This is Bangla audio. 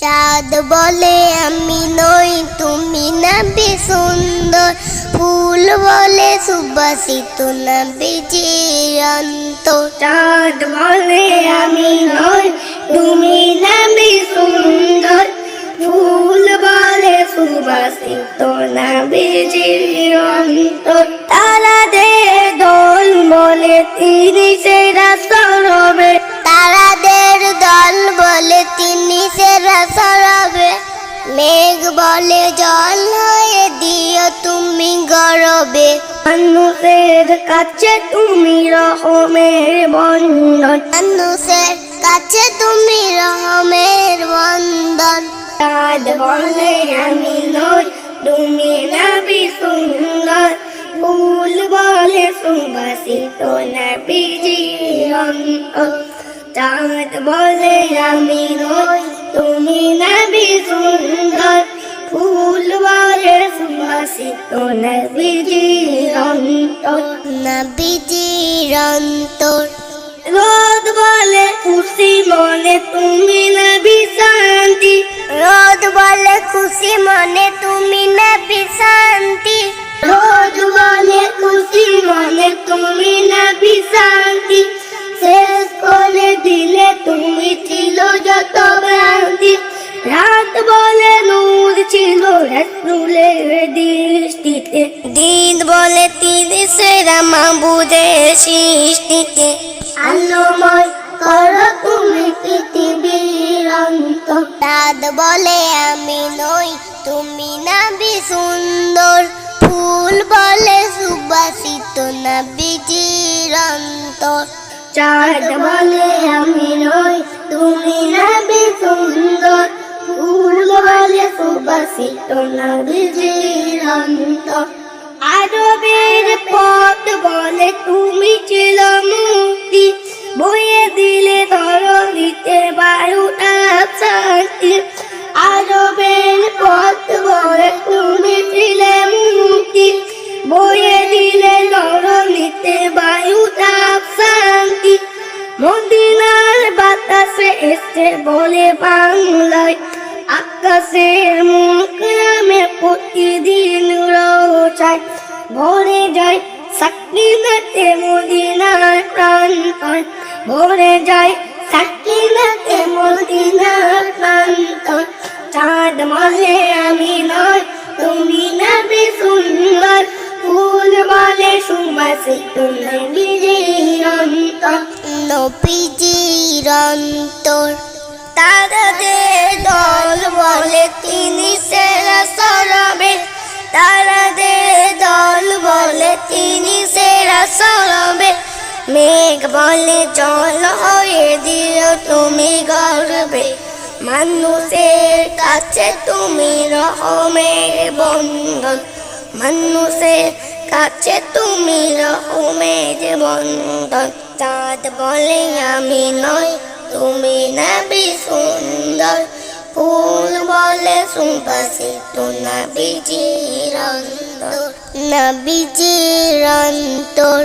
চাঁদ বলে আমি নই তুমি নাবি সুন্দর, ফুল বলে সুবাসিত নবীজির অন্তর। চাঁদ বলে আমি নই তুমি নাবি সুন্দর, ফুল বলে সুবাসিত নবীজির অন্তর। তারাদের দল বলে তিনি সেরা সরবে, তারাদের দল বলে তিনি সেরা সরবে, মেঘ বলে জল হয়ে দিও তুমি গরবে। মানুষের কাছে তুমি রহমের বন্ধন, মানুষের কাছে তুমি রহমের বন্ধন। চাঁদ বলে আমি নই তুমি নবী সুন্দর, ফুল বলে সুবাসিত নবীজির অন্তর। চাঁদ বলে আমি নই তুমি নবী সুন্দর, ফুল বলে সুবাসিত নবীজির অন্তর। নবীজির অন্তর। রোদ বলে খুশি মনে তুমি নবী শান্তি, রোদ বলে খুশি মনে তুমি নবী শান্তি, রোদ বলে খুশি মনে তুমি নবী শান্তি। শেষ করে দিলে তুমি ছিল যত ভ্রান্তি, রাত বলে নূর ছিল রাসূলের দৃষ্টিতে, দিন বলে তিনি সেরা মাবুদের সৃষ্টিতে। আলোময় করো তুমি পৃথিবীর অন্তর। চাঁদ বলে আমি নই তুমি নাবি সুন্দর, ফুল বলে সুবাসিত নবীজির অন্তর। চাঁদ বলে আমি নই তুমি নবী সুন্দর, ফুল বলে সুবাসিত নবীজির অন্তর। আরবের পথ বলে তুমি ছিল মুক্তি, বইয়ে দিলে ধরণীতে বায়ুটা শান্তি। আরবের পথ বলে তুমি ছিলে মুক্তি, বইয়ে দিলে ধরণীতে বায়ুটা শান্তি। মদিনার বাতাসে এসে বলে বাংলায়, আকাশের মুখরামে প্রতিদিন রোজায় ভরে যায় সাকিনাতে মদিনার প্রান্তর, ভরে যায় সাকিনাতে মদিনার প্রান্তর। চাঁদ বলে আমি নই তুমি নবী সুন্দর, ফুল বলে সুবাসিত নবীজির অন্তর। নবীজির অন্তর। তারাদের দল বলে তিনি সেরা সরবে, তারাদের দল বলে তিনি সেরা সরবে, মেঘ বলে জল হয়ে দিও তুমি গর্বে। মানুষের কাছে তুমি রহমের বন্ধন, মানুষের কাছে তুমি রহমের বন্ধন। চাঁদ বলে আমি নই তুমি নবী সুন্দর, ফুল বলে সুবাসিত নবীজির অন্তর। নবীজির অন্তর।